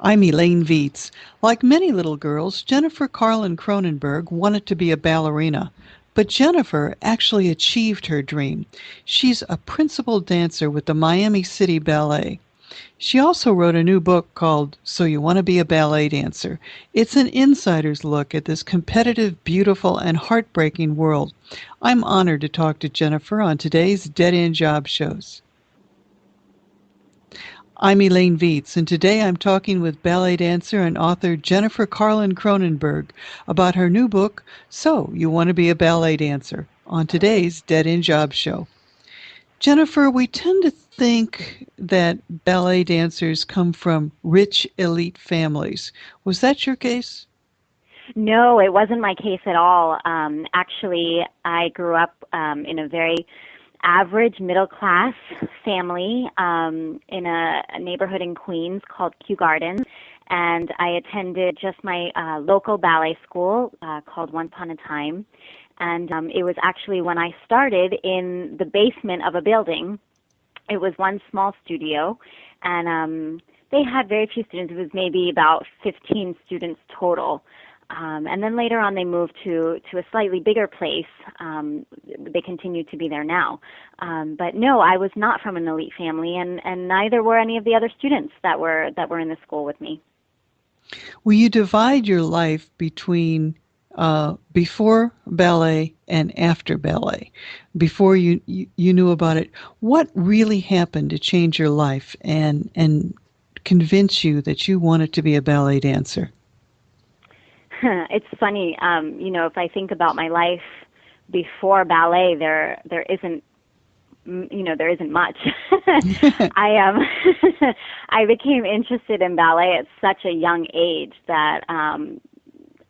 I'm Elaine Viets. Like many little girls, Jennefer Carlynn Kronenberg wanted to be a ballerina. But Jennefer actually achieved her dream. She's a principal dancer with the Miami City Ballet. She also wrote a new book called So You Want to Be a Ballet Dancer. It's an insider's look at this competitive, beautiful, and heartbreaking world. I'm honored to talk to Jennefer on today's Dead End Job Shows. I'm Elaine Viets, and today I'm talking with ballet dancer and author Jennefer Carlynn Kronenberg about her new book, So You Want to Be a Ballet Dancer, on today's Dead End Job Show. Jennefer, we tend to think that ballet dancers come from rich, elite families. Was that your case? No, it wasn't my case at all. Actually, I grew up in a very average middle-class family in a neighborhood in Queens called Kew Gardens, and I attended just my local ballet school called Once Upon a Time, and it was actually when I started in the basement of a building. It was one small studio, and they had very few students. It was maybe about 15 students total. And then later on, they moved to a slightly bigger place. They continue to be there now. But no, I was not from an elite family, and neither were any of the other students that were in the school with me. Will you divide your life between before ballet and after ballet? Before you knew about it, what really happened to change your life and convince you that you wanted to be a ballet dancer? It's funny, if I think about my life before ballet, there isn't much. I became interested in ballet at such a young age that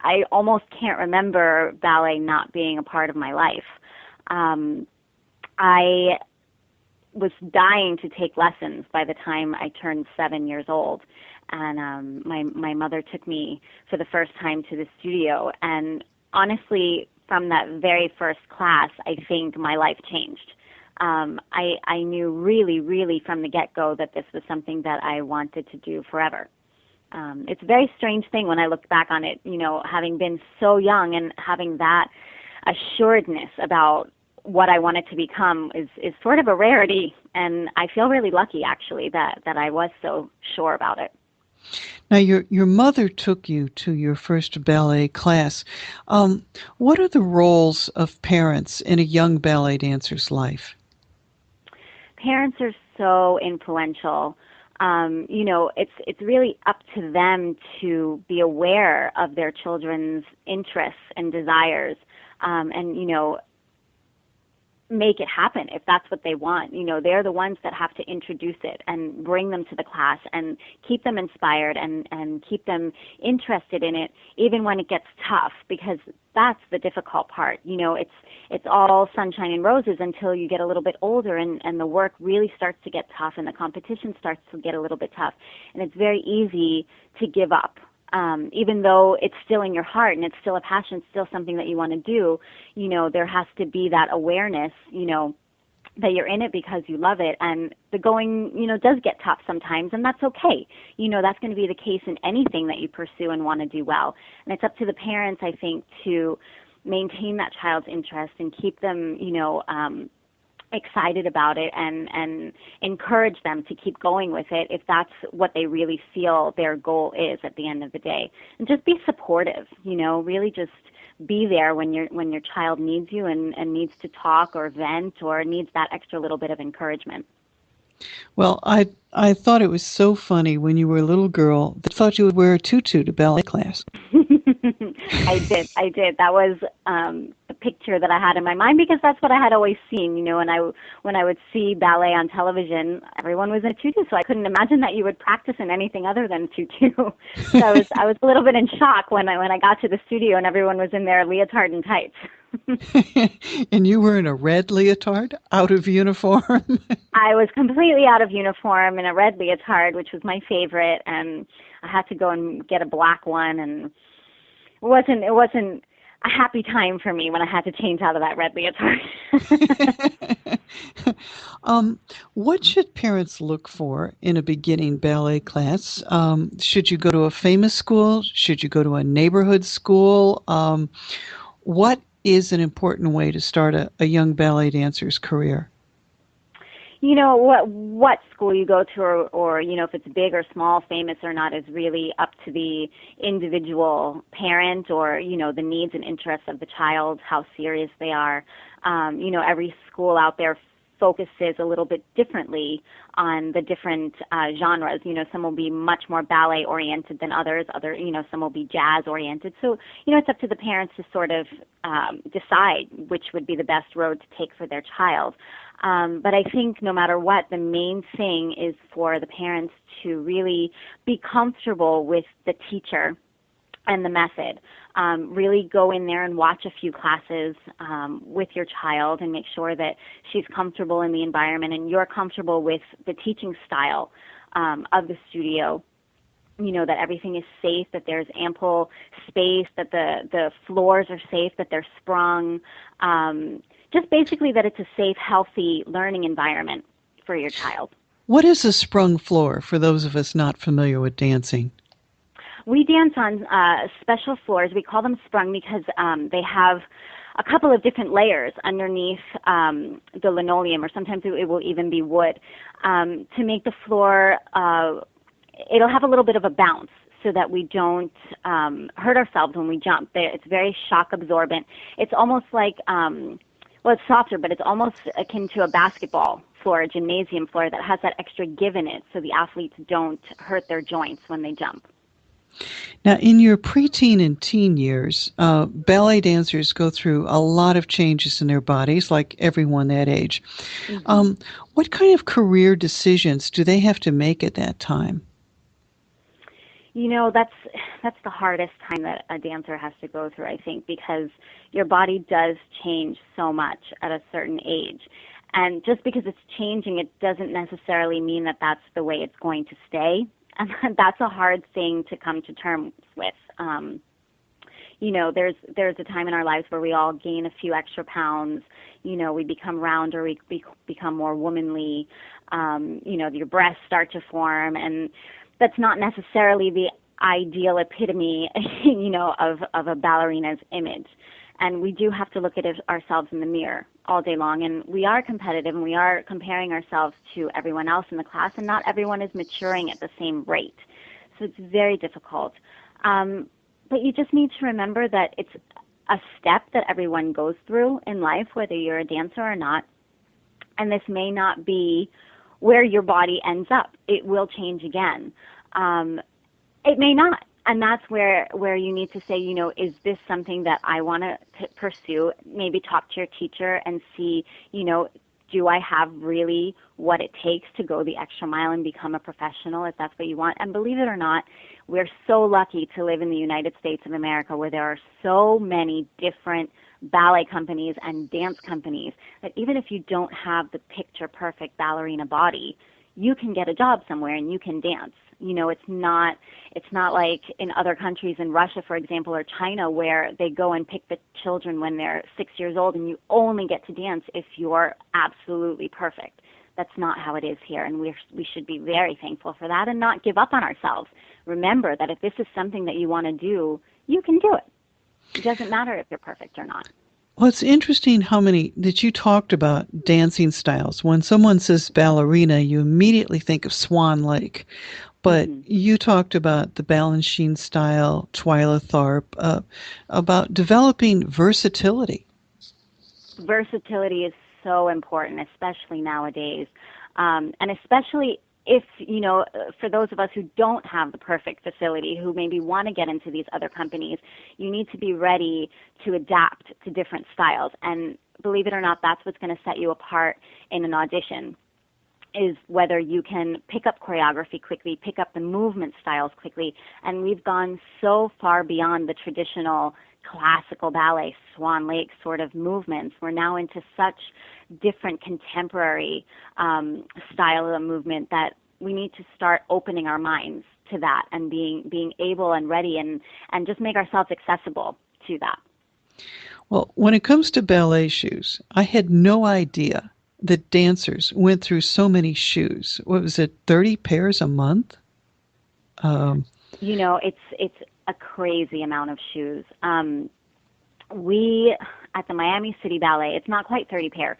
I almost can't remember ballet not being a part of my life. I was dying to take lessons by the time I turned 7 years old. And my mother took me for the first time to the studio. And honestly, from that very first class, I think my life changed. I knew really, really from the get-go that this was something that I wanted to do forever. It's a very strange thing when I look back on it, having been so young and having that assuredness about what I wanted to become is sort of a rarity. And I feel really lucky, actually, that I was so sure about it. Now, your mother took you to your first ballet class. What are the roles of parents in a young ballet dancer's life? Parents are so influential. It's really up to them to be aware of their children's interests and desires, and make it happen if that's what they want. They're the ones that have to introduce it and bring them to the class and keep them inspired and keep them interested in it, even when it gets tough, because that's the difficult part. It's all sunshine and roses until you get a little bit older and the work really starts to get tough and the competition starts to get a little bit tough. And it's very easy to give up. Even though it's still in your heart and it's still a passion, it's still something that you want to do, there has to be that awareness, that you're in it because you love it. And the going, does get tough sometimes, and that's okay. That's going to be the case in anything that you pursue and want to do well. And it's up to the parents, I think, to maintain that child's interest and keep them, excited about it and encourage them to keep going with it if that's what they really feel their goal is at the end of the day. And just be supportive, really just be there when your child needs you and needs to talk or vent or needs that extra little bit of encouragement. Well, I thought it was so funny when you were a little girl that thought you would wear a tutu to ballet class. I did. That was a picture that I had in my mind because that's what I had always seen. When I would see ballet on television, everyone was in a tutu, so I couldn't imagine that you would practice in anything other than tutu. So I was a little bit in shock when I got to the studio and everyone was in their leotard and tights. And you were in a red leotard, out of uniform? I was completely out of uniform in a red leotard, which was my favorite, and I had to go and get a black one, and it wasn't a happy time for me when I had to change out of that red leotard. Um, what should parents look for in a beginning ballet class? Should you go to a famous school? Should you go to a neighborhood school? What is an important way to start a young ballet dancer's career? You know what school you go to, or you know, if it's big or small, famous or not, is really up to the individual parent, or you know, the needs and interests of the child, how serious they are. You know, every school out there focuses a little bit differently on the different genres. You know, some will be much more ballet oriented than others. You know, some will be jazz oriented. So, you know, it's up to the parents to sort of decide which would be the best road to take for their child. But I think no matter what, the main thing is for the parents to really be comfortable with the teacher and the method. Really go in there and watch a few classes with your child and make sure that she's comfortable in the environment and you're comfortable with the teaching style of the studio. You know, that everything is safe, that there's ample space, that the floors are safe, that they're sprung. Just basically that it's a safe, healthy learning environment for your child. What is a sprung floor for those of us not familiar with dancing? We dance on special floors. We call them sprung because they have a couple of different layers underneath the linoleum, or sometimes it will even be wood, to make the floor, it'll have a little bit of a bounce so that we don't hurt ourselves when we jump. It's very shock absorbent. It's almost like, well, it's softer, but it's almost akin to a basketball floor, a gymnasium floor that has that extra give in it so the athletes don't hurt their joints when they jump. Now, in your preteen and teen years, ballet dancers go through a lot of changes in their bodies, like everyone that age. Mm-hmm. What kind of career decisions do they have to make at that time? You know, that's the hardest time that a dancer has to go through, I think, because your body does change so much at a certain age. And just because it's changing, it doesn't necessarily mean that that's the way it's going to stay. And that's a hard thing to come to terms with. You know, there's a time in our lives where we all gain a few extra pounds. You know, we become rounder, we become more womanly. You know, your breasts start to form, and that's not necessarily the ideal epitome, you know, of a ballerina's image. And we do have to look at ourselves in the mirror all day long. And we are competitive, and we are comparing ourselves to everyone else in the class, and not everyone is maturing at the same rate. So it's very difficult. But you just need to remember that it's a step that everyone goes through in life, whether you're a dancer or not. And this may not be where your body ends up. It will change again. It may not. And that's where you need to say, you know, is this something that I want to pursue? Maybe talk to your teacher and see, you know, do I have really what it takes to go the extra mile and become a professional, if that's what you want? And believe it or not, we're so lucky to live in the United States of America, where there are so many different ballet companies and dance companies that even if you don't have the picture perfect ballerina body, you can get a job somewhere and you can dance. You know, it's not like in other countries, in Russia, for example, or China, where they go and pick the children when they're 6 years old and you only get to dance if you're absolutely perfect. That's not how it is here, and we should be very thankful for that and not give up on ourselves. Remember that if this is something that you want to do, you can do it. It doesn't matter if you're perfect or not. Well, it's interesting how many that you talked about dancing styles. When someone says ballerina, you immediately think of Swan Lake. But Mm-hmm. you talked about the Balanchine style, Twyla Tharp, about developing versatility. Versatility is so important, especially nowadays, and especially if, you know, for those of us who don't have the perfect facility, who maybe want to get into these other companies, you need to be ready to adapt to different styles. And believe it or not, that's what's going to set you apart in an audition, is whether you can pick up choreography quickly, pick up the movement styles quickly. And we've gone so far beyond the traditional classical ballet, Swan Lake sort of movements. We're now into such different contemporary style of movement that we need to start opening our minds to that and being able and ready and just make ourselves accessible to that. Well, when it comes to ballet shoes, I had no idea the dancers went through so many shoes. What was it, 30 pairs a month? Um, It's a crazy amount of shoes. We at the Miami City Ballet, it's not quite 30 pair.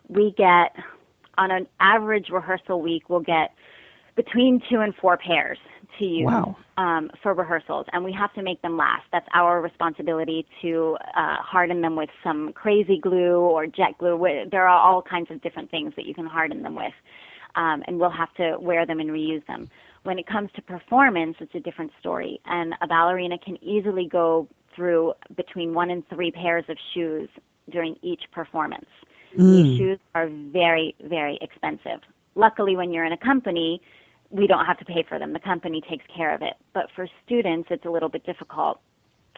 We get on an average rehearsal week, we'll get between 2 and 4 pairs to use wow. for rehearsals, and we have to make them last. That's our responsibility to harden them with some crazy glue or jet glue. There are all kinds of different things that you can harden them with, and we'll have to wear them and reuse them. When it comes to performance, it's a different story, and a ballerina can easily go through between 1 and 3 pairs of shoes during each performance. These shoes are very, very expensive. Luckily, when you're in a company, we don't have to pay for them. The company takes care of it. But for students, it's a little bit difficult.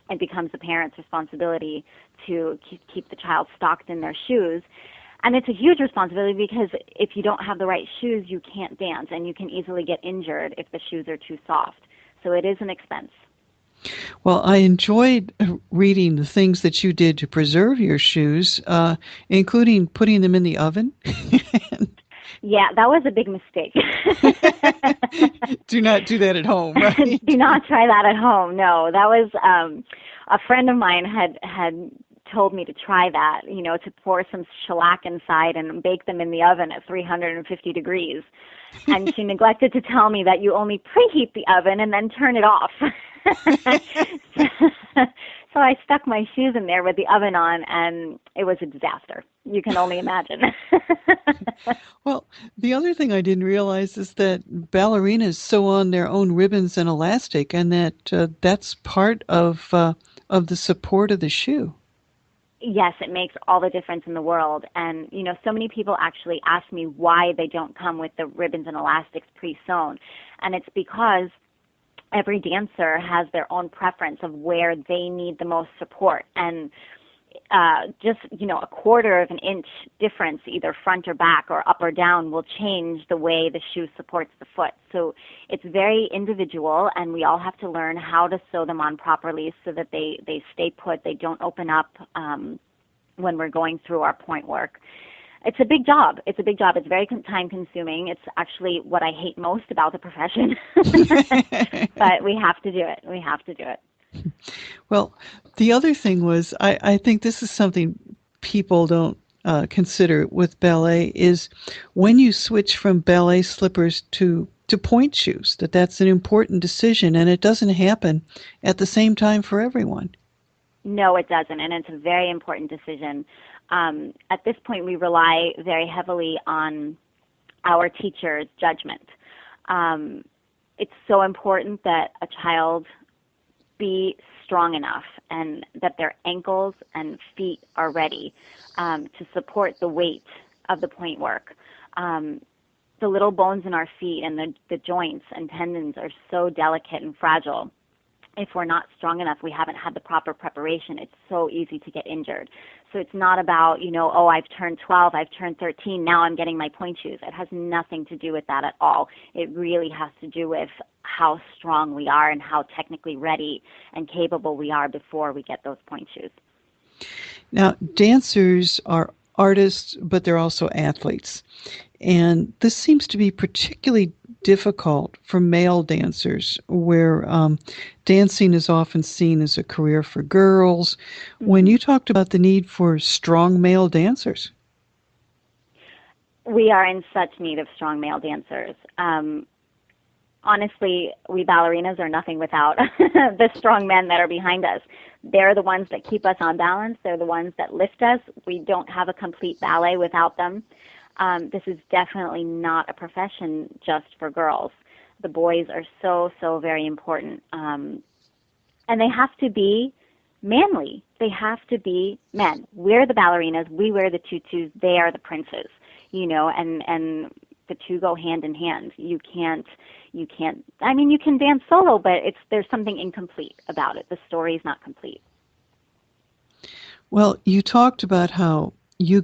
It becomes the parent's responsibility to keep the child stocked in their shoes. And it's a huge responsibility because if you don't have the right shoes, you can't dance, and you can easily get injured if the shoes are too soft. So it is an expense. Well, I enjoyed reading the things that you did to preserve your shoes, including putting them in the oven. Yeah, that was a big mistake. Do not do that at home, right? Do not try that at home. No, that was a friend of mine had told me to try that, to pour some shellac inside and bake them in the oven at 350 degrees. And she neglected to tell me that you only preheat the oven and then turn it off. So I stuck my shoes in there with the oven on, and it was a disaster. You can only imagine. Well, the other thing I didn't realize is that ballerinas sew on their own ribbons and elastic, and that's part of the support of the shoe. Yes, it makes all the difference in the world. And, so many people actually ask me why they don't come with the ribbons and elastics pre-sewn. And it's because every dancer has their own preference of where they need the most support. And just, a quarter of an inch difference, either front or back or up or down, will change the way the shoe supports the foot. So it's very individual, and we all have to learn how to sew them on properly so that they stay put, they don't open up when we're going through our point work. It's a big job. It's very time consuming. It's actually what I hate most about the profession. But we have to do it. Well, the other thing was, I think this is something people don't consider with ballet, is when you switch from ballet slippers to point shoes, that's an important decision, and it doesn't happen at the same time for everyone. No, it doesn't, and it's a very important decision. At this point, we rely very heavily on our teacher's judgment. It's so important that a child be strong enough and that their ankles and feet are ready to support the weight of the point work. The little bones in our feet and the joints and tendons are so delicate and fragile. If we're not strong enough, we haven't had the proper preparation, it's so easy to get injured. So it's not about, I've turned 12, I've turned 13, now I'm getting my point shoes. It has nothing to do with that at all. It really has to do with how strong we are and how technically ready and capable we are before we get those point shoes. Now, dancers are artists, but they're also athletes. And this seems to be particularly difficult for male dancers, where dancing is often seen as a career for girls. Mm-hmm. When you talked about the need for strong male dancers. We are in such need of strong male dancers. Honestly, we ballerinas are nothing without the strong men that are behind us. They're the ones that keep us on balance. They're the ones that lift us. We don't have a complete ballet without them. This is definitely not a profession just for girls. The boys are so very important. And they have to be manly. They have to be men. We're the ballerinas. We wear the tutus. They are the princes, and the two go hand in hand. You can dance solo, but there's something incomplete about it. The story is not complete. Well, you talked about how you